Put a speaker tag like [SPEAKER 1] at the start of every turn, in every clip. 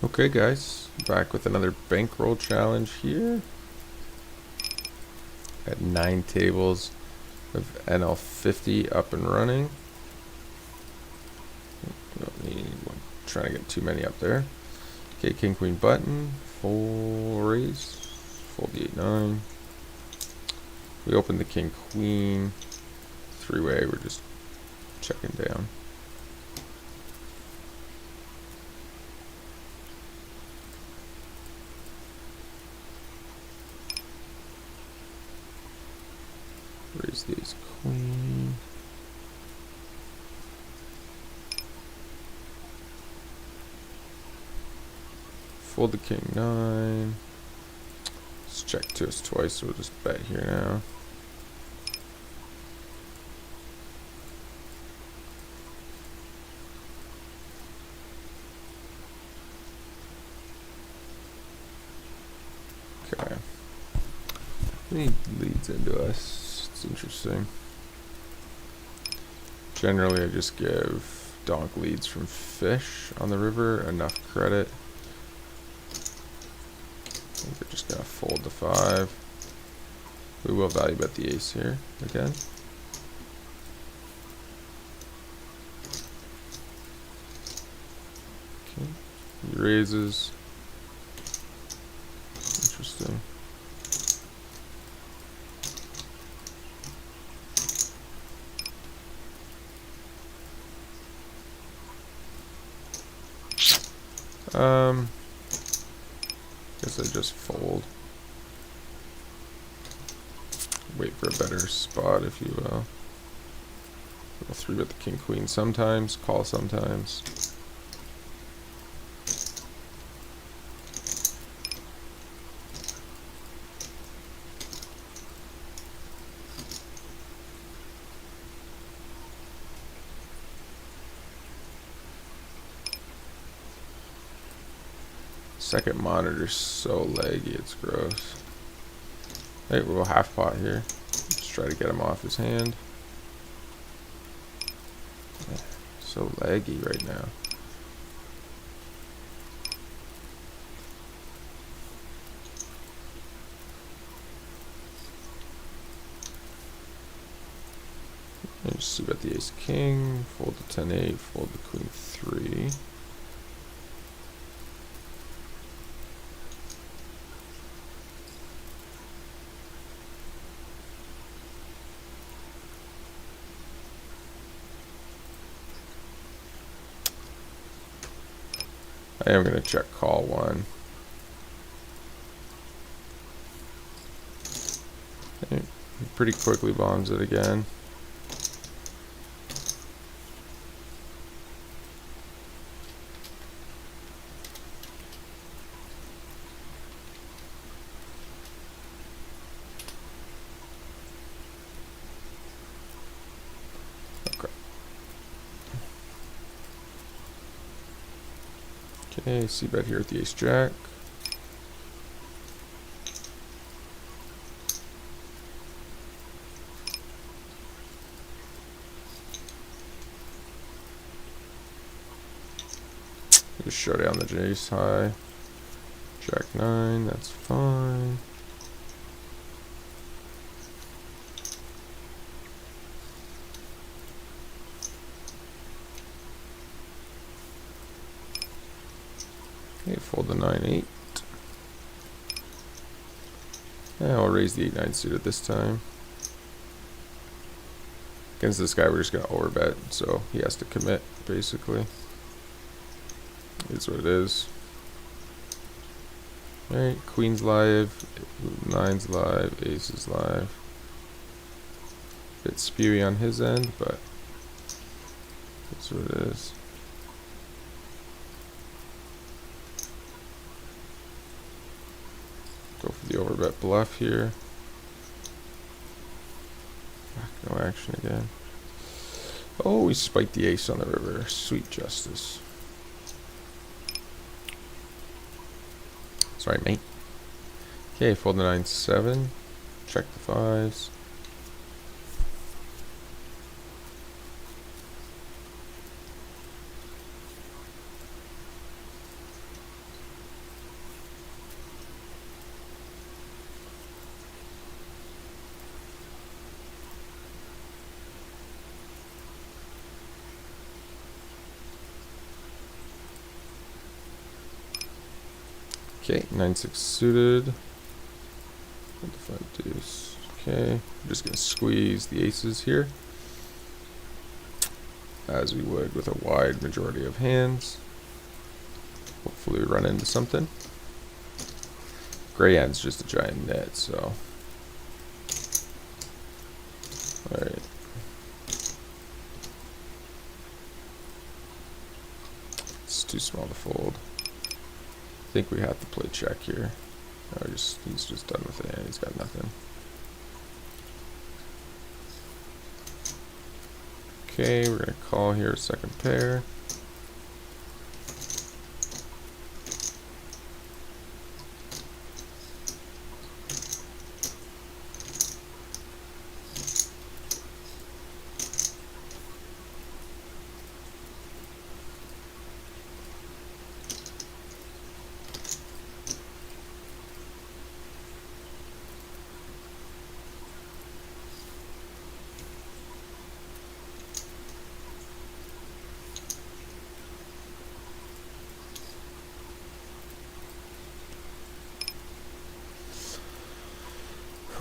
[SPEAKER 1] Okay guys, back with another bankroll challenge here. At 9 tables of NL50 up and running. Don't need one, trying to get too many up there. Okay, king queen button, full raise, fold the 8-9. We open the king queen, three-way, we're just checking down. Raise the ace queen. Fold the king 9. Let's check to us twice, so we'll just bet here now. Okay. He leads into us. It's interesting. Generally, I just give donk leads from fish on the river enough credit. I think we're just gonna fold the 5. We will value bet the ace here again. Okay, he raises. Interesting. Guess I just fold. Wait for a better spot, if you will. We'll 3-bet the king queen sometimes, call sometimes. Second monitor's so laggy, it's gross. Hey, we'll half pot here. Just try to get him off his hand. So laggy right now. And just see about the ace king, fold the 10-8, fold the queen 3. I am going to check call 1. Okay, he pretty quickly bombs it again. Okay, c-bet here with the ace jack. Just show down the ace high. Jack 9, that's fine. Okay, fold the 9-8. And I'll raise the 8-9 suited this time. Against this guy, we're just going to overbet, so he has to commit, basically. Is what it is. Alright, queen's live, 9's live, ace is live. Bit spewy on his end, but that's what it is. Go for the overbet bluff here. No action again. Oh, we spiked the ace on the river. Sweet justice. Sorry, mate. Okay, fold the 9-7. Check the 5s. Okay, 9-6 suited. With the front deuce. Okay, I'm just gonna squeeze the aces here, as we would with a wide majority of hands. Hopefully we run into something. Gray hand's just a giant net, so. Alright. It's too small to fold. I think we have to play check here. No, he's just done with it, and he's got nothing. Okay, we're gonna call here, second pair.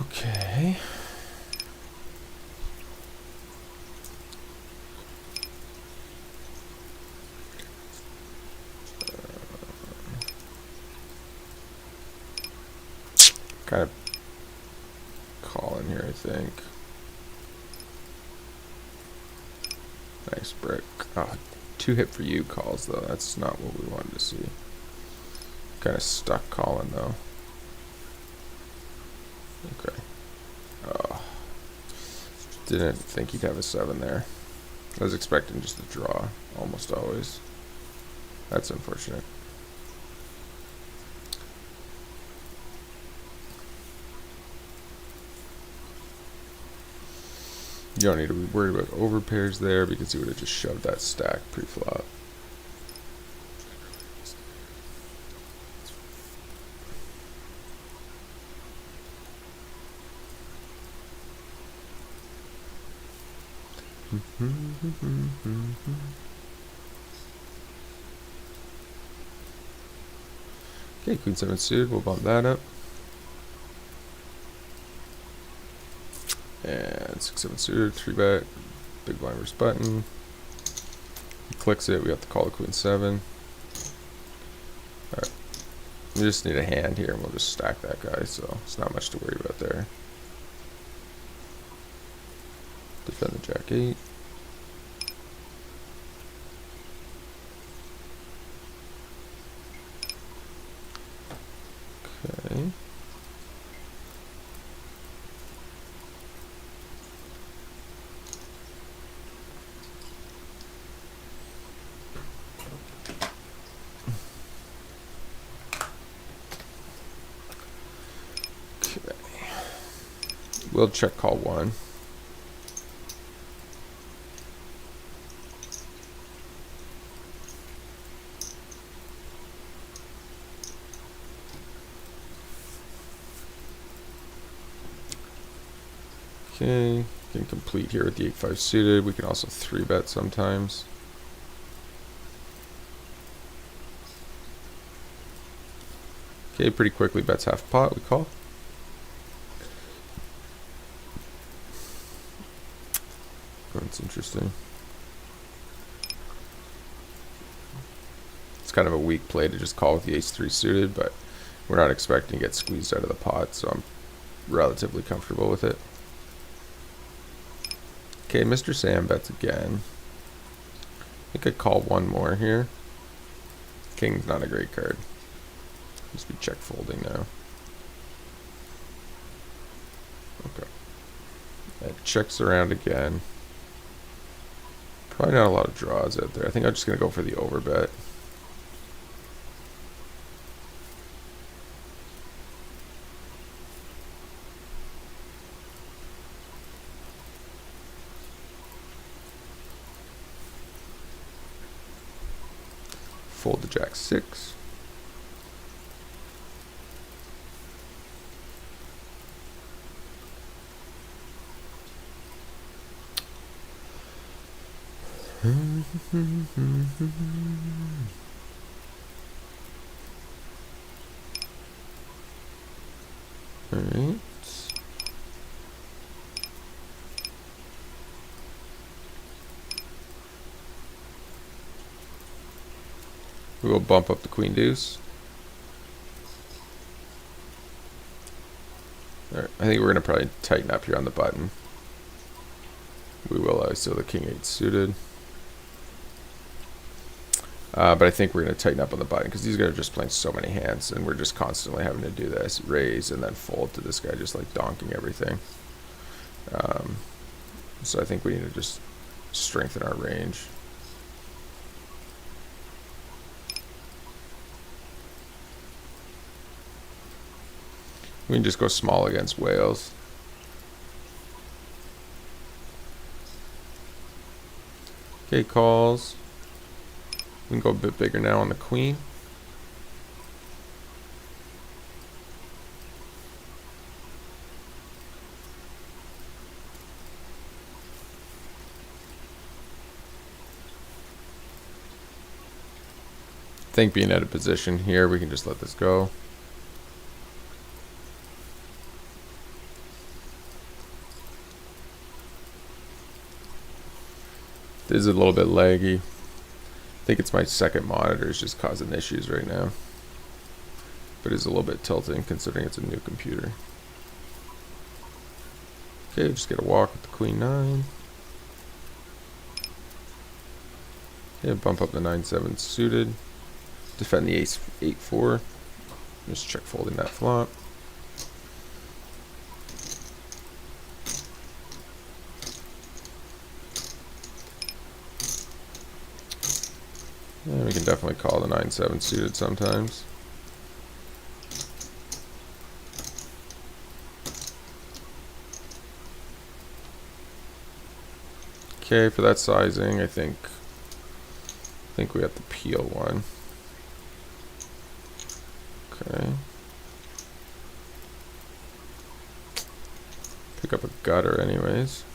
[SPEAKER 1] Okay. Kind of calling here, I think. Nice brick. Oh, 2 hit for you calls, though. That's not what we wanted to see. Kind of stuck calling, though. Okay. Oh. Didn't think he'd have a 7 there. I was expecting just a draw, almost always. That's unfortunate. You don't need to be worried about overpairs there because he would have just shoved that stack pre-flop. Okay, Queen 7 suited, we'll bump that up. And 6-7 suited, 3-bet, big blind versus button. He clicks it, we have to call the Queen 7. Alright. We just need a hand here and we'll just stack that guy, so it's not much to worry about there. Defend the Jack 8. Okay. We'll check call 1. Okay, can complete here with the 8-5 suited. We can also 3-bet sometimes. Okay, pretty quickly bets half pot, we call. That's interesting. It's kind of a weak play to just call with the ace-3 suited, but we're not expecting to get squeezed out of the pot, so I'm relatively comfortable with it. Okay, Mr. Sam bets again. I think I call 1 more here. King's not a great card. Just be check folding now. Okay. It checks around again. Probably not a lot of draws out there. I think I'm just going to go for the overbet. Fold the Jack 6. Alright. We will bump up the queen deuce. Alright, I think we're going to probably tighten up here on the button. We will ISO the king 8 suited. But I think we're going to tighten up on the button because these guys are just playing so many hands, and we're just constantly having to do this, raise and then fold to this guy just like donking everything. So I think we need to just strengthen our range. We can just go small against Wales. Okay, calls. We can go a bit bigger now on the queen. I think being out of position here, we can just let this go. This is a little bit laggy. I think it's my second monitor is just causing issues right now. But it's a little bit tilting considering it's a new computer. Okay, just get a walk with the queen 9. Okay, bump up the 9-7 suited. Defend the ace 8-4. Just check folding that flop. Yeah, we can definitely call the 9-7 suited sometimes. Okay, for that sizing, I think we have to peel one. Okay. Pick up a gutter anyways.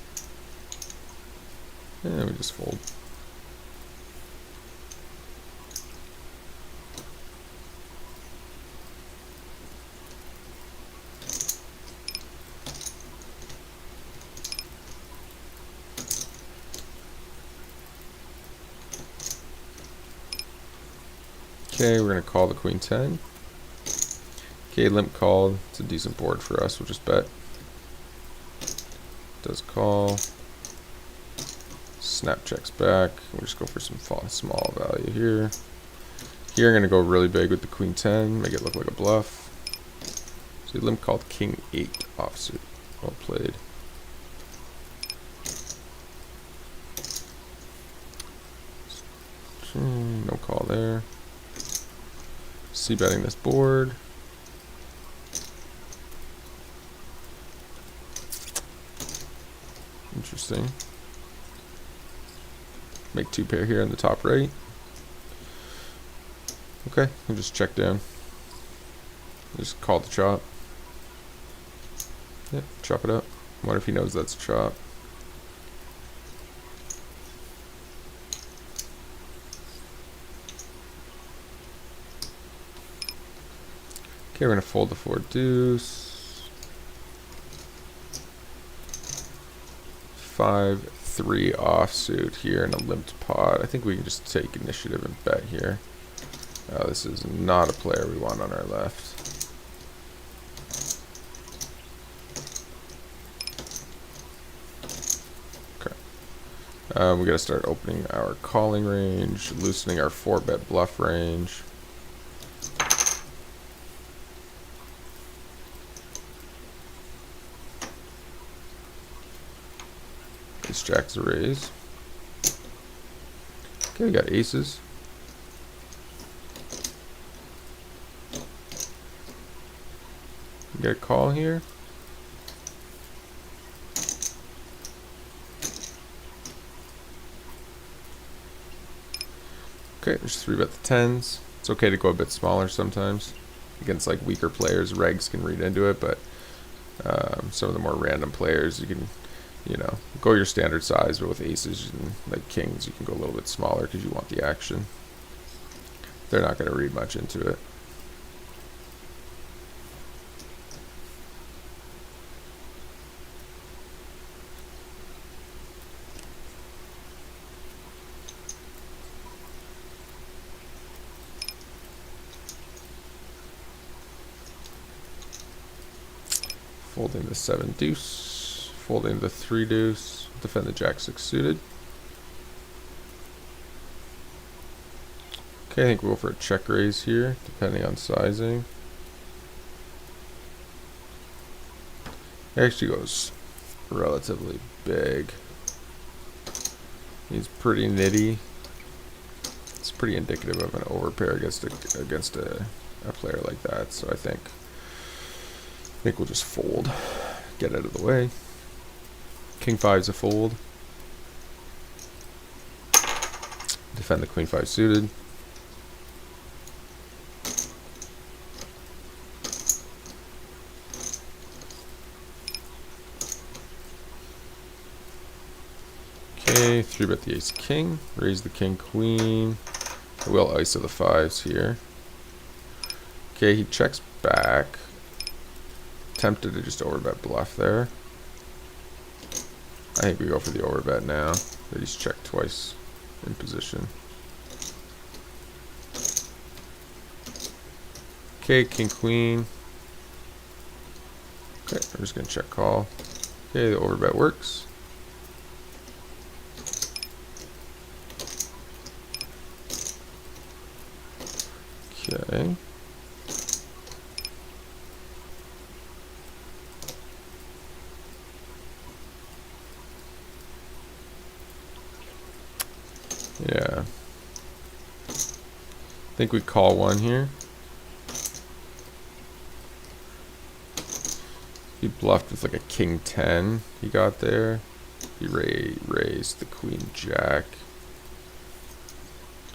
[SPEAKER 1] And we just fold. Okay, we're going to call the queen 10. Okay, limp called. It's a decent board for us. We'll just bet. Does call. Snap checks back. We'll just go for some small value here. Here I'm going to go really big with the queen 10. Make it look like a bluff. So limp called king 8 offsuit. Well played. No call there. C-betting this board. Interesting. Make 2 pair here on the top right. Okay, we'll just check down. Just call the chop. Yep, chop it up. What if he knows that's a chop? Okay, we're gonna fold the 4 deuce. 5-3 offsuit here in a limped pot. I think we can just take initiative and bet here. This is not a player we want on our left. Okay. We gotta start opening our calling range, loosening our 4-bet bluff range. Ace jack's a raise. Okay, we got aces. We got a call here. Okay, just 3-bet the 10s. It's okay to go a bit smaller sometimes. Against like weaker players, regs can read into it, but some of the more random players, you can, you know, go your standard size, but with aces and like kings, you can go a little bit smaller because you want the action. They're not going to read much into it. Folding the 7 deuce. Folding the 3 deuce. Defend the jack 6 suited. Okay, I think we'll go for a check raise here, depending on sizing. It actually goes relatively big. He's pretty nitty. It's pretty indicative of an overpair against a player like that. So I think we'll just fold, get out of the way. King 5's a fold. Defend the queen 5 suited. Okay, 3-bet the ace king, raise the king queen. I will ISO the 5s here. Okay, he checks back. Tempted to just overbet bluff there. I think we go for the overbet now that he's checked twice in position. Okay, king queen. Okay, we're just gonna check call. Okay, the overbet works. Okay. Yeah. I think we call one here. He bluffed with like a king 10 he got there. He raised the queen jack.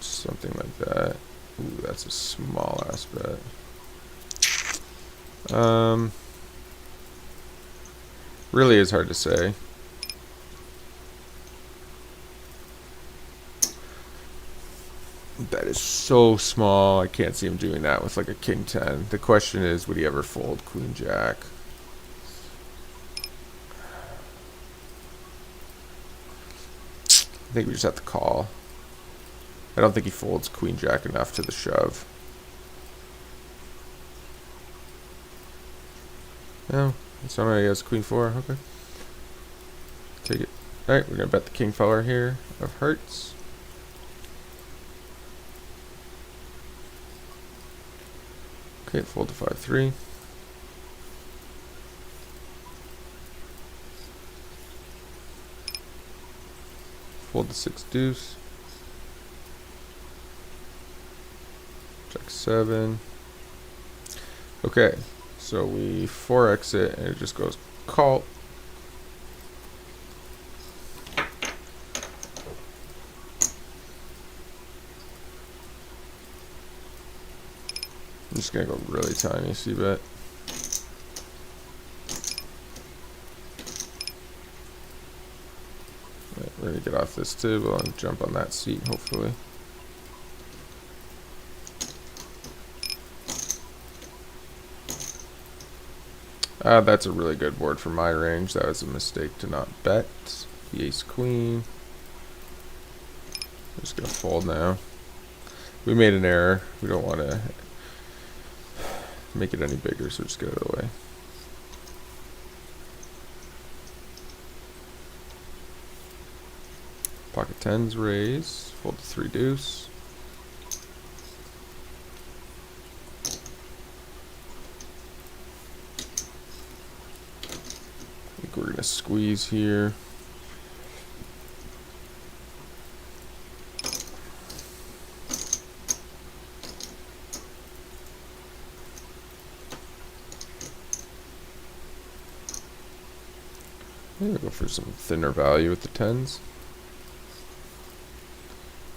[SPEAKER 1] Something like that. Ooh, that's a small ass bet. Really is hard to say. That is so small. I can't see him doing that with like a king 10. The question is, would he ever fold queen jack? I think we just have to call. I don't think he folds queen jack enough to the shove. No, it's not. He has queen 4. Okay, take it. All right, we're gonna bet the king follower here of hearts. Okay, fold to 5-3. Fold the 6 deuce. Check 7. Okay, so we 4x it and it just goes call. I'm just gonna go really tiny, c-bet. Right, we're gonna get off this table and jump on that seat, hopefully. That's a really good board for my range. That was a mistake to not bet. The ace queen. I'm just gonna fold now. We made an error. We don't want to make it any bigger, so just get out of the way. Pocket 10s raise. Fold to 3 deuce. I think we're gonna squeeze here. Maybe go for some thinner value with the 10s.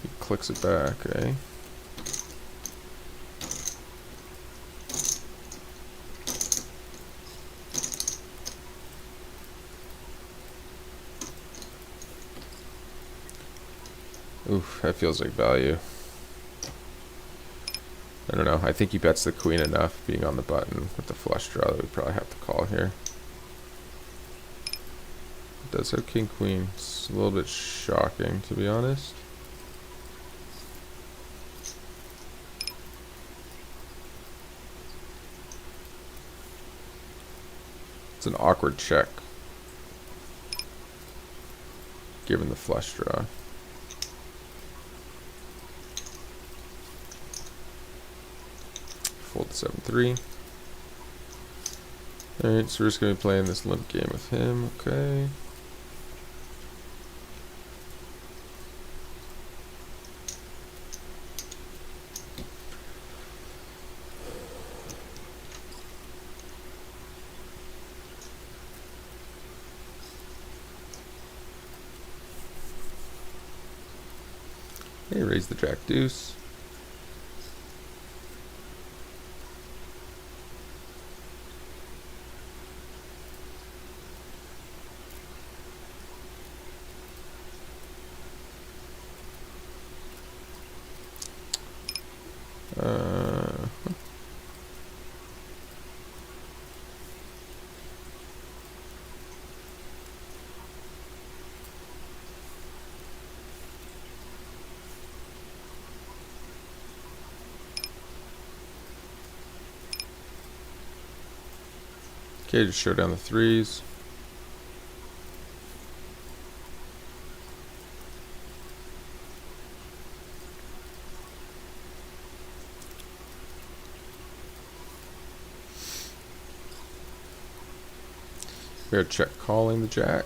[SPEAKER 1] He clicks it back, eh? Oof, that feels like value. I don't know. I think he bets the queen enough being on the button with the flush draw that we probably have to call here. It does have king queen. It's a little bit shocking, to be honest. It's an awkward check, given the flush draw. Fold 7-3. Alright, so we're just going to be playing this limp game with him. Okay. Okay, raise the jack deuce. Okay, just show down the threes. We are check calling the jack.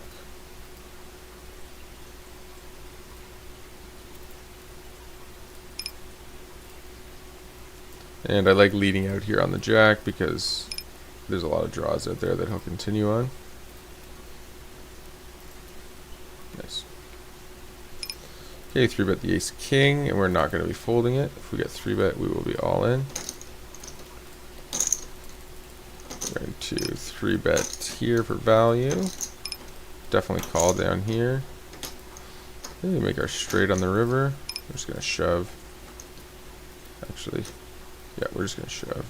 [SPEAKER 1] And I like leading out here on the jack because there's a lot of draws out there that he'll continue on. Nice. Okay, 3-bet the ace king, and we're not going to be folding it. If we get 3-bet, we will be all in. We're going to 3-bet here for value. Definitely call down here. Okay, make our straight on the river. We're just going to shove. Actually, yeah, we're just going to shove.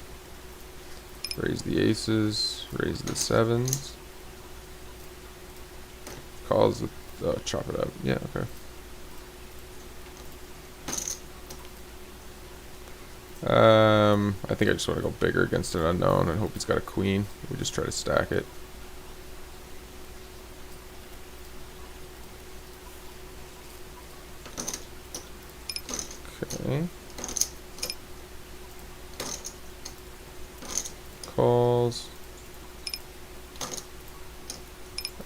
[SPEAKER 1] Raise the aces, raise the sevens. Calls the, chop it up. Yeah, okay. I think I just want to go bigger against an unknown and hope he's got a queen. We just try to stack it. Okay. Calls.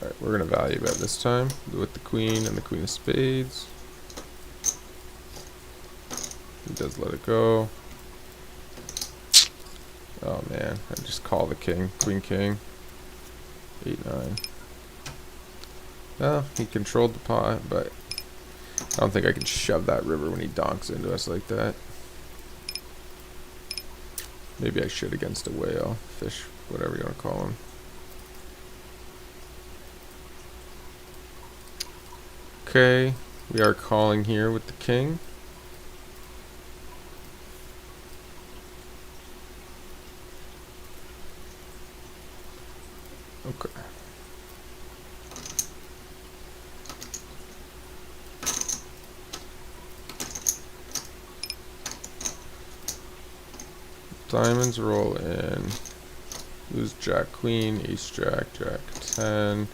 [SPEAKER 1] Alright, we're going to value bet this time with the queen and the queen of spades. He does let it go. Oh man, I just call the king, queen king. 8-9. Well, he controlled the pot, but I don't think I can shove that river when he donks into us like that. Maybe I should against a whale, fish, whatever you want to call him. Okay, we are calling here with the king. Okay. Diamonds roll in. Lose jack queen, ace jack, jack 10.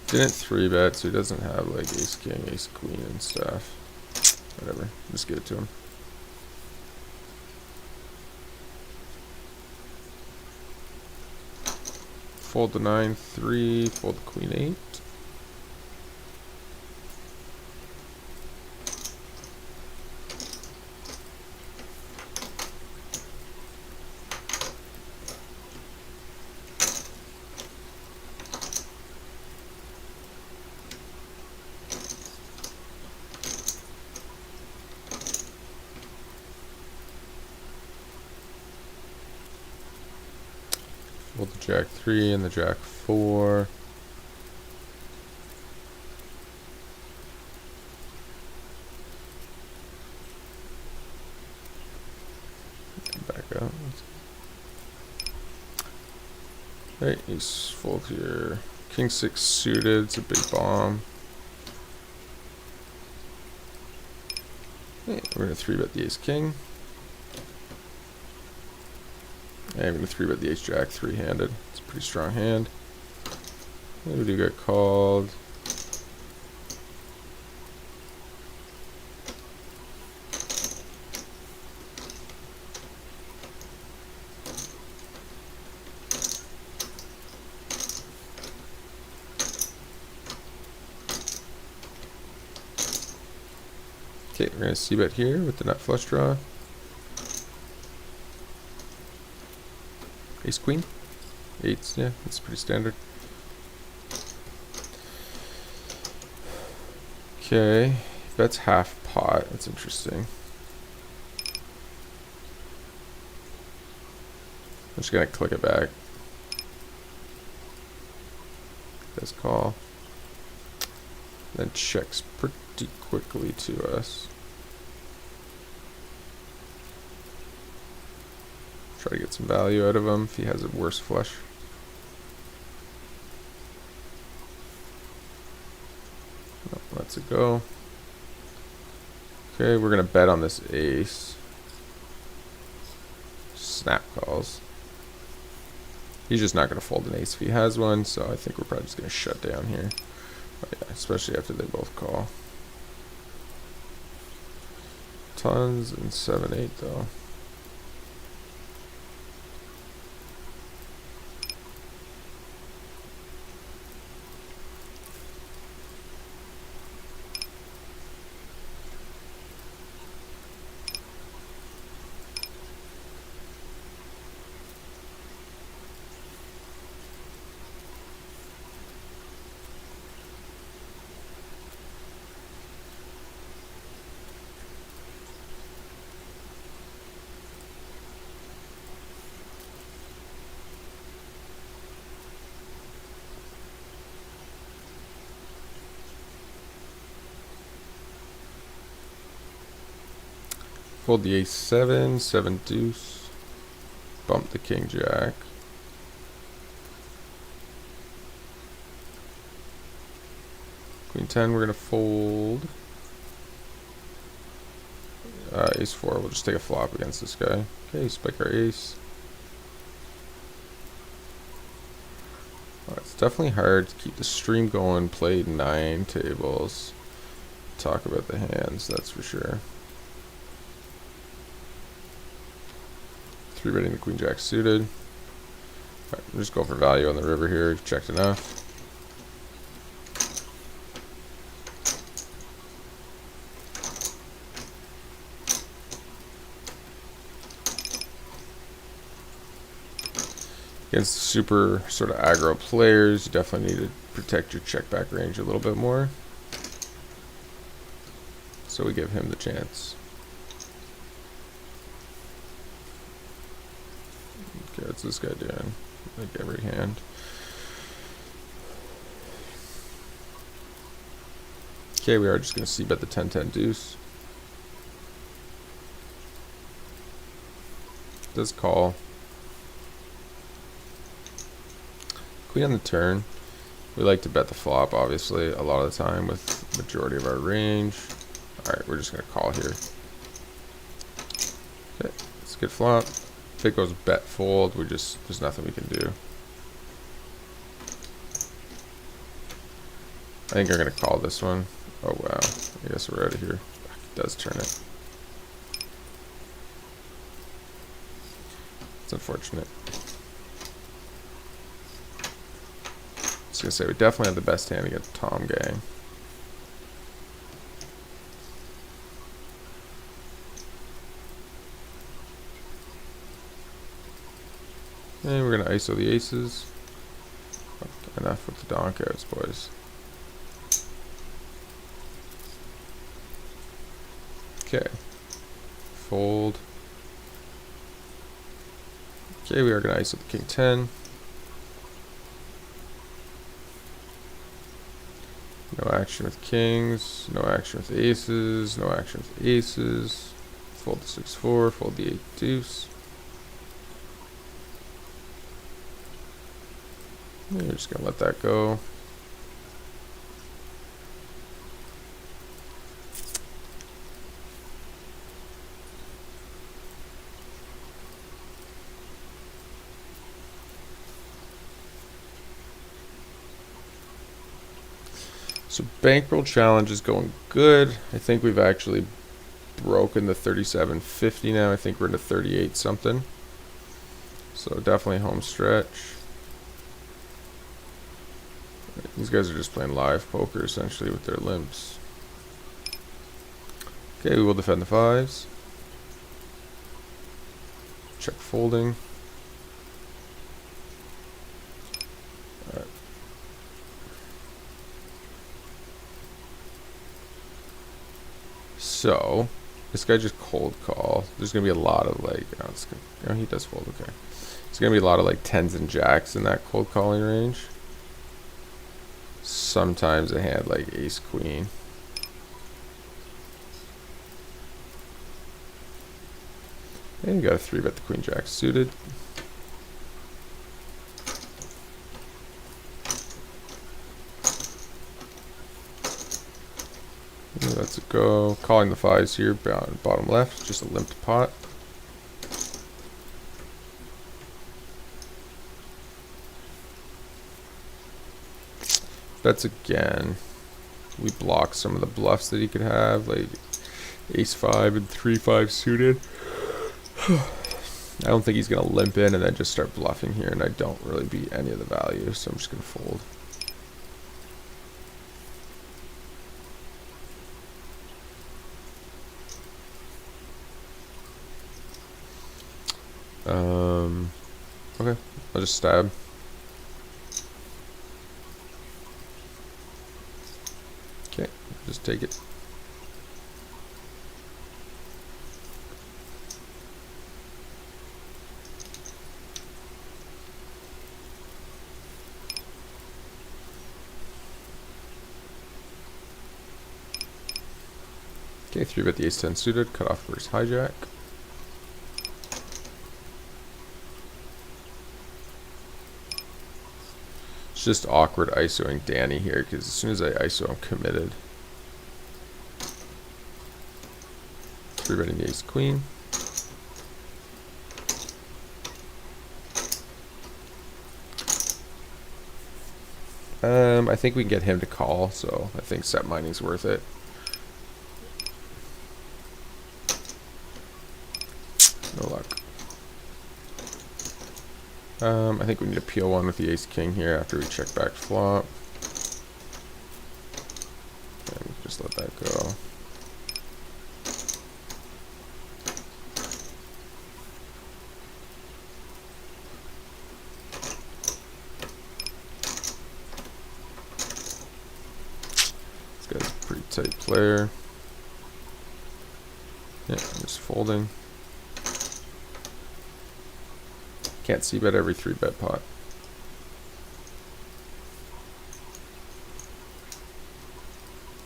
[SPEAKER 1] Didn't 3-bet, so he doesn't have like ace king, ace queen and stuff. Whatever, just give it to him. Fold the 9-3, fold the queen 8. Fold the jack 3 and the jack 4. Back up. Right, he's fold here. King 6 suited, it's a big bomb. Okay, we're gonna 3-bet the ace king. And I'm gonna 3-bet the ace jack 3-handed. It's a pretty strong hand. We do get called. Okay, we're gonna c-bet here with the nut flush draw. Ace queen. Eights, yeah, that's pretty standard. Okay, bets half pot. That's interesting. I'm just gonna click it back. Does call. Then checks pretty quickly to us. Try to get some value out of him if he has a worse flush. Oh, lets it go. Okay, we're gonna bet on this ace. Snap calls. He's just not gonna fold an ace if he has one, so I think we're probably just gonna shut down here. Oh, yeah, especially after they both call. Tons and 7-8 though. Fold the ace 7, 7 deuce. Bump the king jack. Queen 10, we're gonna fold. Ace 4, we'll just take a flop against this guy. Okay, spike our ace. Oh, it's definitely hard to keep the stream going, play 9 tables. Talk about the hands, that's for sure. 3-betting the queen jack suited. Alright, we'll just go for value on the river here. We've checked enough. Against super sort of aggro players, you definitely need to protect your check back range a little bit more. So we give him the chance. Okay, what's this guy doing? Like every hand. Okay, we are just going to c-bet the 10-10 deuce. Does call. Queen on the turn. We like to bet the flop, obviously, a lot of the time with the majority of our range. Alright, we're just going to call here. Okay, it's a good flop. If it goes bet fold, there's nothing we can do. I think I'm going to call this one. Oh wow, I guess we're out of here. It does turn it. It's unfortunate. I was going to say, we definitely have the best hand against Tom Gang. And we're going to ISO the aces. Enough with the donk outs, boys. Okay. Fold. Okay, we are going to ISO the king 10. No action with kings, no action with aces, no action with aces. Fold the 6-4, fold the 8 deuce. And you're just gonna let that go. So bankroll challenge is going good. I think we've actually broken the 37.50 now. I think we're into 38 something. So definitely home stretch. These guys are just playing live poker essentially with their limps. Okay, we will defend the fives. Check folding. Alright. So, this guy just cold call. There's going to be a lot of like, oh, he does fold, okay. There's going to be a lot of like tens and jacks in that cold calling range. Sometimes a hand like ace queen. And you got a 3-bet the queen jack suited. Let's go. Calling the fives here, bottom left, just a limped pot. Bets again. We block some of the bluffs that he could have, like ace 5 and 3-5 suited. I don't think he's going to limp in and then just start bluffing here, and I don't really beat any of the value, so I'm just going to fold. Okay, I'll just stab. Okay, just take it. Okay, 3-bet the ace 10 suited, cut off versus hijack. It's just awkward ISOing Danny here, because as soon as I ISO, I'm committed. 3-betting the ace queen. I think we can get him to call, so I think set mining's worth it. No luck. I think we need to peel one with the ace king here after we check back flop. And just let that go. This guy's a pretty tight player. Yeah, I'm just folding. Can't see bet every 3-bet pot.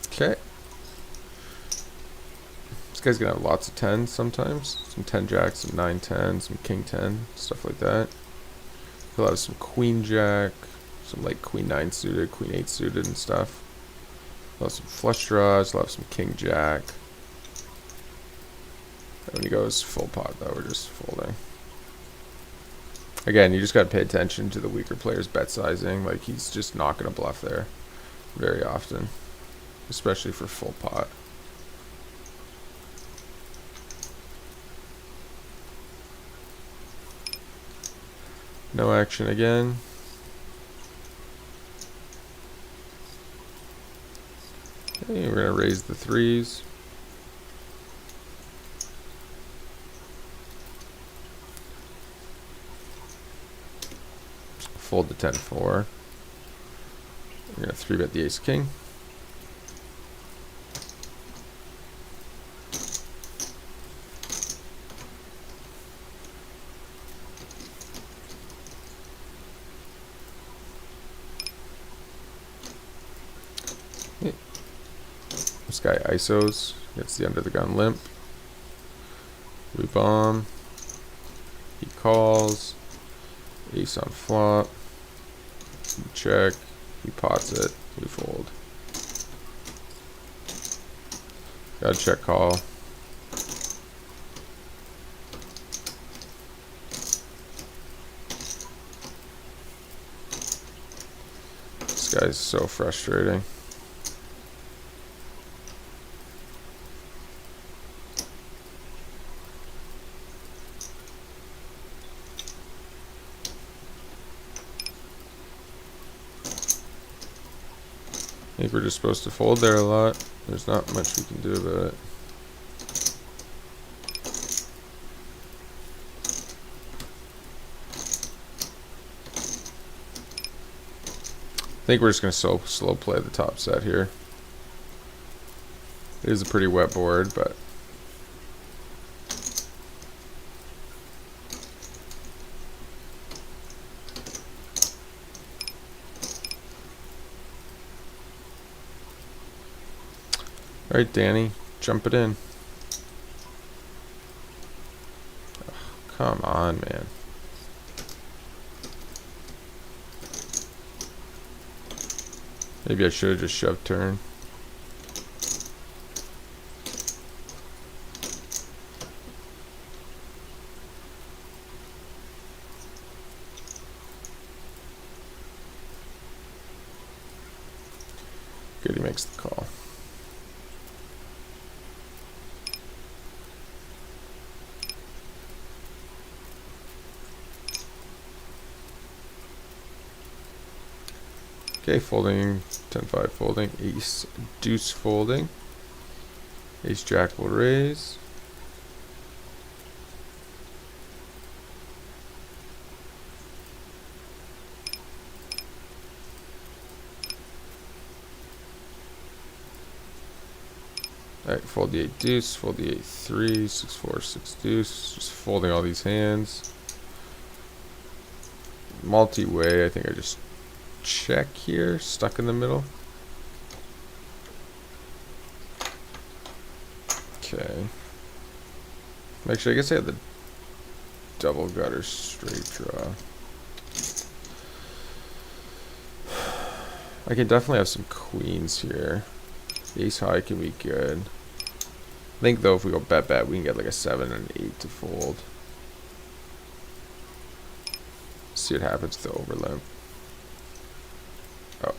[SPEAKER 1] Okay. This guy's gonna have lots of 10s sometimes. Some 10 jacks, some 9 10, some king 10, stuff like that. He'll have some queen jack, some like queen 9 suited, queen 8 suited and stuff. He'll have some flush draws, he'll have some king jack. And when he goes full pot though, we're just folding. Again, you just got to pay attention to the weaker player's bet sizing. Like, he's just not going to bluff there very often, especially for full pot. No action again. Okay, we're going to raise the threes. Fold the 10-4. We're going to 3-bet the ace king. Okay. This guy ISOs, gets the under the gun limp. We bomb. He calls. Ace on flop. We check. He pots it. We fold. Gotta check call. This guy's so frustrating. I think we're just supposed to fold there a lot. There's not much we can do about it. I think we're just going to slow play the top set here. It is a pretty wet board, but all right, Danny, jump it in. Oh, come on, man. Maybe I should have just shoved turn. Good, he makes the call. Okay, folding, 10-5 folding, ace, deuce folding, ace jack will raise. Alright, fold the 8 deuce, fold the 8 3, 6 4, 6 deuce, just folding all these hands. Multi-way, I think I just check here, stuck in the middle. Okay. Actually, I guess I had the double gutter straight draw. I can definitely have some queens here. Ace high can be good. I think though if we go bet, we can get like a 7 and an 8 to fold. See what happens with the overlimp. Oh.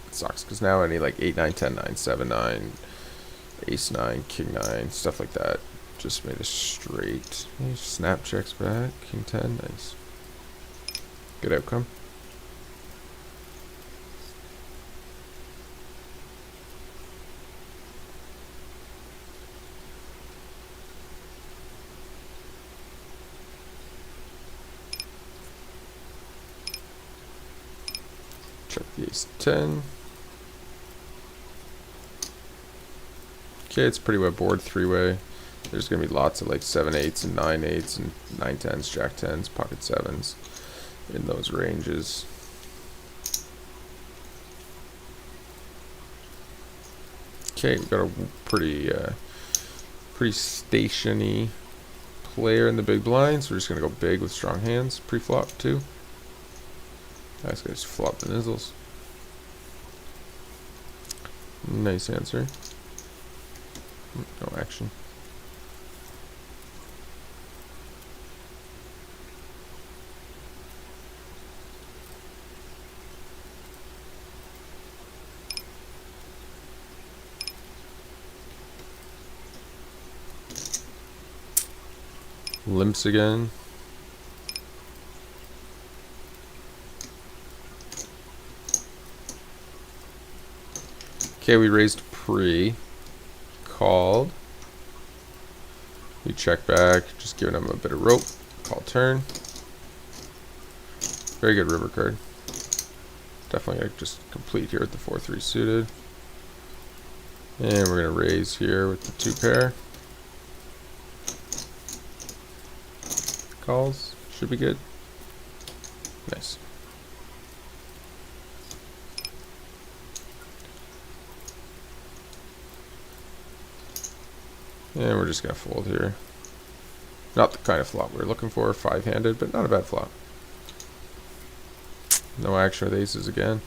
[SPEAKER 1] It sucks, because now I need like 8, 9, 10, 9, 7, 9, ace 9, king 9, stuff like that. Just made a straight. Snap checks back, king 10, nice. Good outcome. Check the ace 10. Okay, it's pretty wet board, 3-way. There's gonna be lots of like 7 8s and 9 8s and 9 10s, jack 10s, pocket 7s in those ranges. Okay, we've got a pretty stationy player in the big blind, so we're just gonna go big with strong hands pre-flop too. Nice, guys, flop the nizzles. Nice answer. No action. Limps again. Okay, we raised pre. Called. We check back, just giving him a bit of rope. Call turn. Very good river card. Definitely gonna just complete here with the 4-3 suited. And we're gonna raise here with the 2 pair. Calls. Should be good. Nice. And we're just going to fold here. Not the kind of flop we're looking for, 5-handed, but not a bad flop. No action with aces again.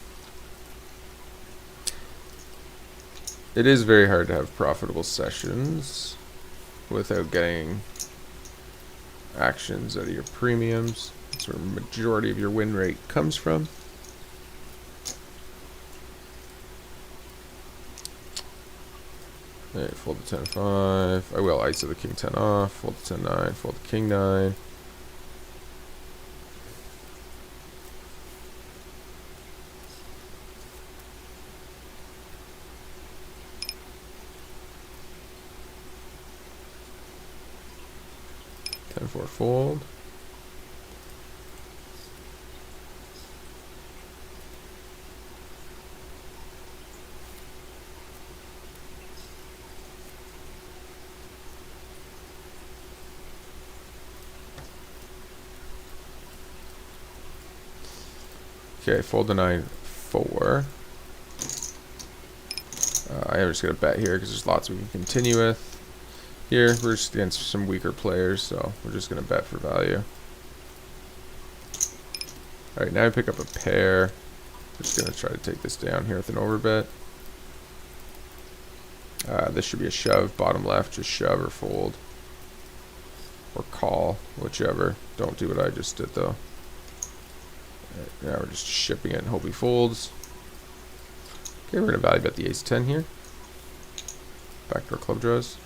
[SPEAKER 1] It is very hard to have profitable sessions without getting actions out of your premiums. That's where the majority of your win rate comes from. Alright, fold the 10-5. I will ISO the king 10 off. Fold the 10-9. Fold the king 9. 10-4 fold. Okay, fold to 9-4. I am just going to bet here because there's lots we can continue with. Here, we're just against some weaker players, so we're just going to bet for value. Alright, now I pick up a pair. Just going to try to take this down here with an overbet. This should be a shove, bottom left, just shove or fold. Or call, whichever. Don't do what I just did, though. Right, now we're just shipping it and hope he folds. Okay, we're going to value bet the ace-10 here. Backdoor club draws.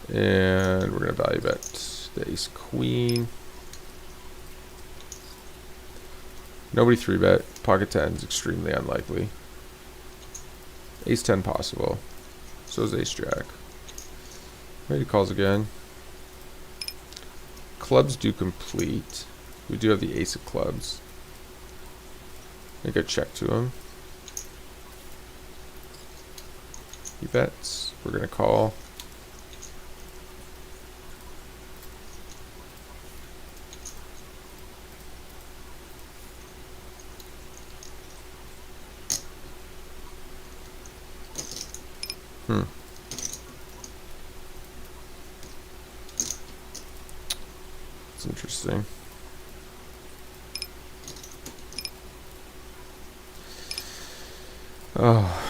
[SPEAKER 1] And we're going to value bet the ace-queen. Nobody 3-bet. Pocket 10 is extremely unlikely. Ace-10 possible. So is ace-jack. Maybe calls again. Clubs do complete. We do have the ace of clubs. I think I check to him. He bets. We're going to call. It's interesting. Oh.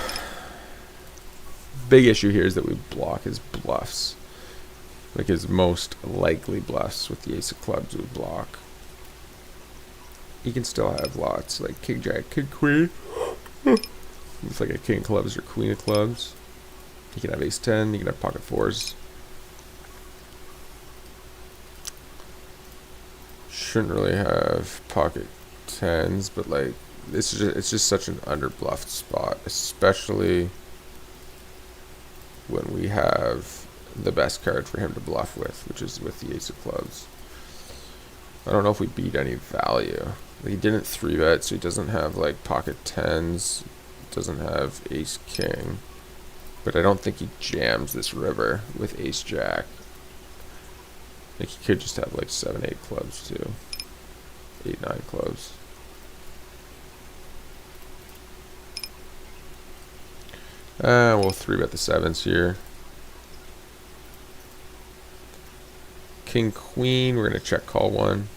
[SPEAKER 1] Big issue here is that we block his bluffs. Like his most likely bluffs with the ace of clubs we block. He can still have lots like king jack, king queen. With like a king of clubs or queen of clubs. He can have ace 10, he can have pocket fours. Shouldn't really have pocket 10s, but like this is just, it's just such an underbluffed spot, especially when we have the best card for him to bluff with, which is with the ace of clubs. I don't know if we beat any value. Like he didn't 3-bet, so he doesn't have like pocket 10s, doesn't have ace king, but I don't think he jams this river with ace jack. Like he could just have like 7-8 clubs too, 8-9 clubs. We'll 3-bet the 7s here. King queen, we're gonna check call one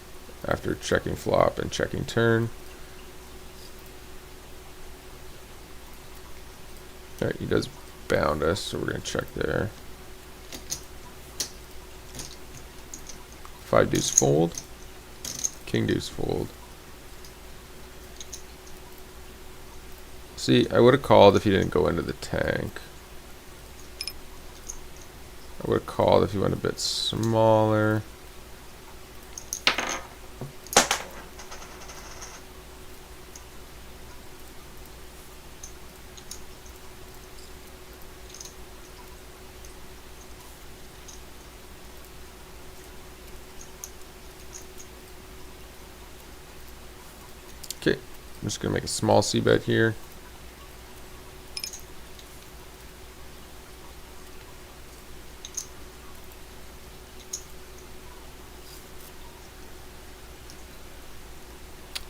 [SPEAKER 1] after checking flop and checking turn. Alright, he does bound us, so we're gonna check there. 5 deuce fold, king deuce fold. See, I would have called if he didn't go into the tank. I would have called if he went a bit smaller. Okay, I'm just gonna make a small c bet here.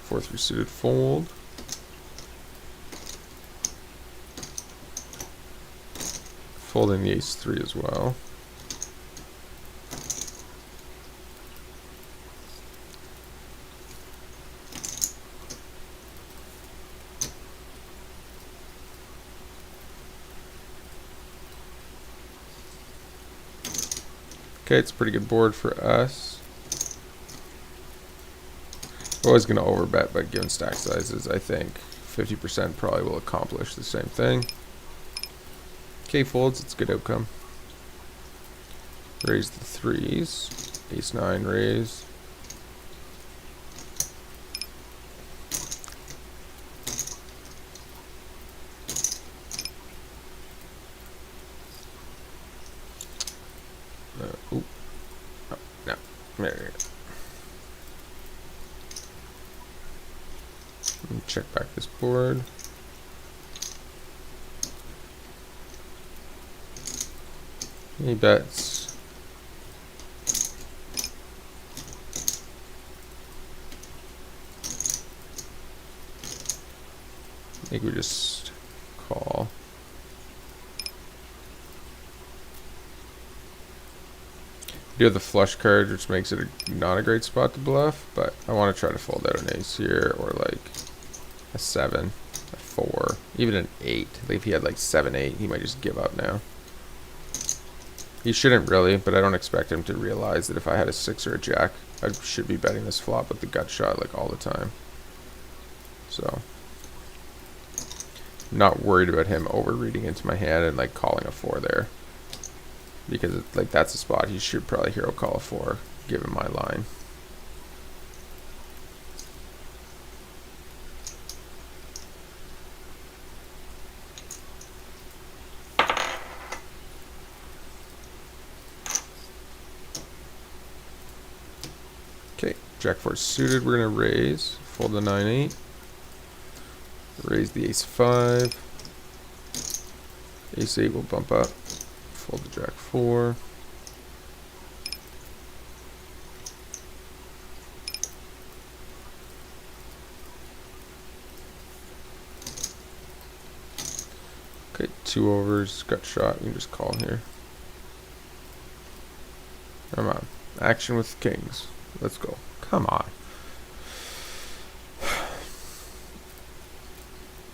[SPEAKER 1] Fourth suited fold. Folding the ace 3 as well. Okay, it's a pretty good board for us. Always going to overbet, but given stack sizes, I think 50% probably will accomplish the same thing. Okay, folds, it's a good outcome. Raise the 3s. Ace 9 raise. Ooh. There you go. Let me check back this board. Any bets? I think we just call. You have the flush card, which makes it not a great spot to bluff, but I want to try to fold out an ace here, or like a 7, a 4, even an 8. Like if he had like 7, 8, he might just give up now. He shouldn't really, but I don't expect him to realize that if I had a 6 or a jack, I should be betting this flop with the gut shot like all the time. So, I'm not worried about him overreading into my hand and like calling a 4 there. Because like that's a spot he should probably hero call a 4, given my line. Okay, jack 4 suited, we're gonna raise, fold the 9-8, raise the ace 5, ace 8 will bump up, fold the jack 4. Okay, 2 overs, gut shot, you can just call here. Come on, action with kings. Let's go. Come on.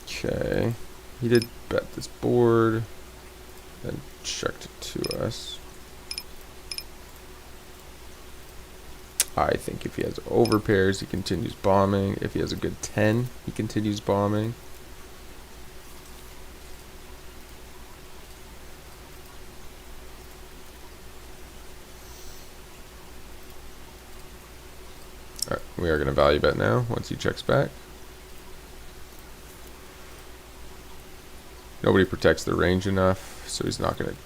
[SPEAKER 1] Okay. He did bet this board. Then checked it to us. I think if he has overpairs, he continues bombing. If he has a good 10, he continues bombing. Alright, we are going to value bet now once he checks back. Nobody protects the range enough, so he's not going to.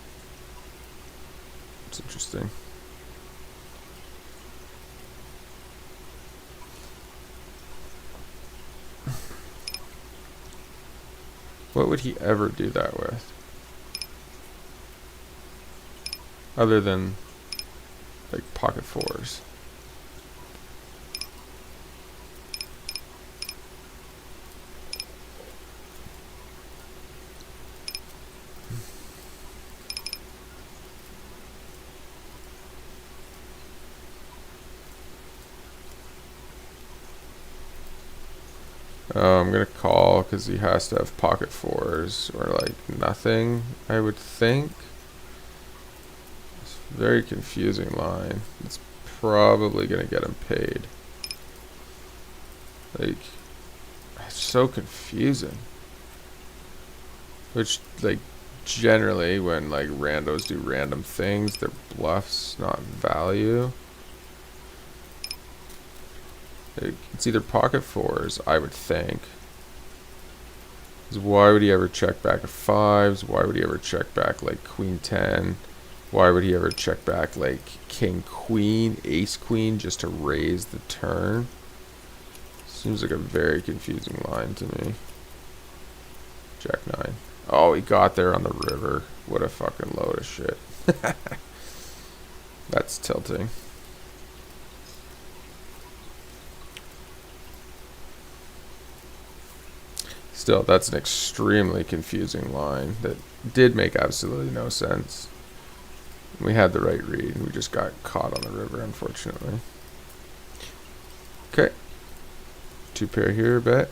[SPEAKER 1] It's interesting. What would he ever do that with? Other than like pocket 4s. I'm gonna call because he has to have pocket 4s or like nothing, I would think. It's a very confusing line. It's probably gonna get him paid. Like, it's so confusing. Which, like, generally when like randos do random things, they're bluffs, not value. It's either pocket 4s, I would think. Why would he ever check back a 5s? Why would he ever check back like queen 10? Why would he ever check back like king queen, ace queen, just to raise the turn? Seems like a very confusing line to me. Jack 9. Oh, he got there on the river. What a fucking load of shit. That's tilting. Still, that's an extremely confusing line that did make absolutely no sense. We had the right read. We just got caught on the river, unfortunately. Okay. 2 pair here, bet.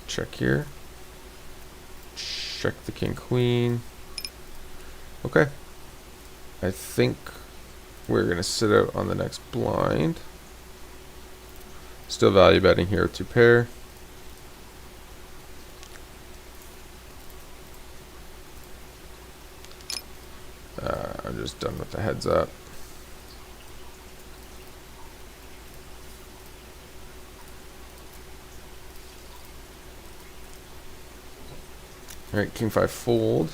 [SPEAKER 1] Check here. Check the king queen. Okay. I think we're going to sit out on the next blind. Still value betting here with 2 pair. I'm just done with the heads up. Alright, king 5 fold.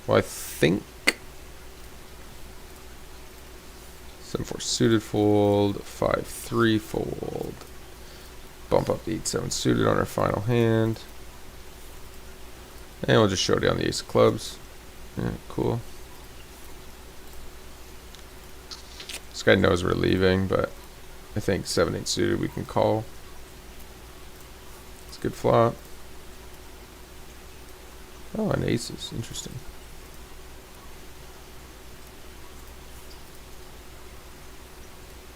[SPEAKER 1] Well, I think 7-4 suited fold, 5-3 fold. Bump up the 8-7 suited on our final hand. And we'll just show down the ace of clubs. Yeah, cool. This guy knows we're leaving, but I think 7-8 suited we can call. It's a good flop. Oh, and aces. Interesting.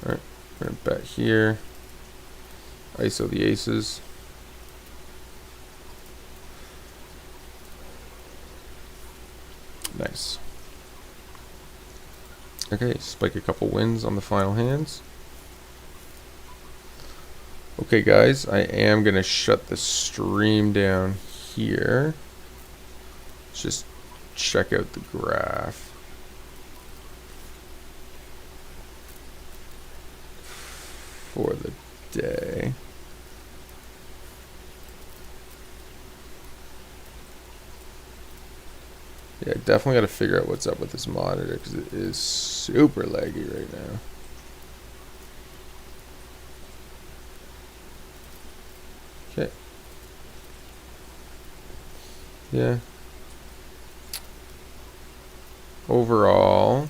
[SPEAKER 1] Alright, we're going to bet here. ISO the aces. Nice. Okay, spike a couple wins on the final hands. Okay guys, I am going to shut the stream down here. Let's just check out the graph. For the day. Yeah, definitely got to figure out what's up with this monitor because it is super laggy right now. Okay. Yeah. Overall,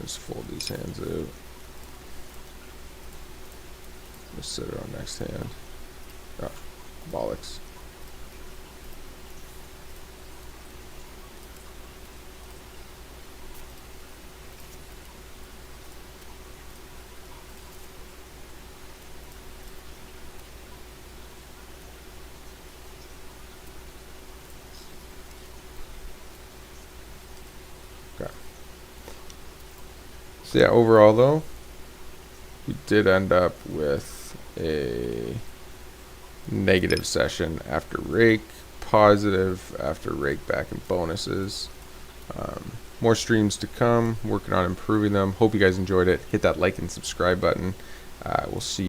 [SPEAKER 1] just fold these hands out. Just set it on next hand. Oh, bollocks. Okay. So yeah, overall though, we did end up with a negative session after rake, positive after rake back and bonuses. More streams to come, working on improving them. Hope you guys enjoyed it. Hit that like and subscribe button. We'll see you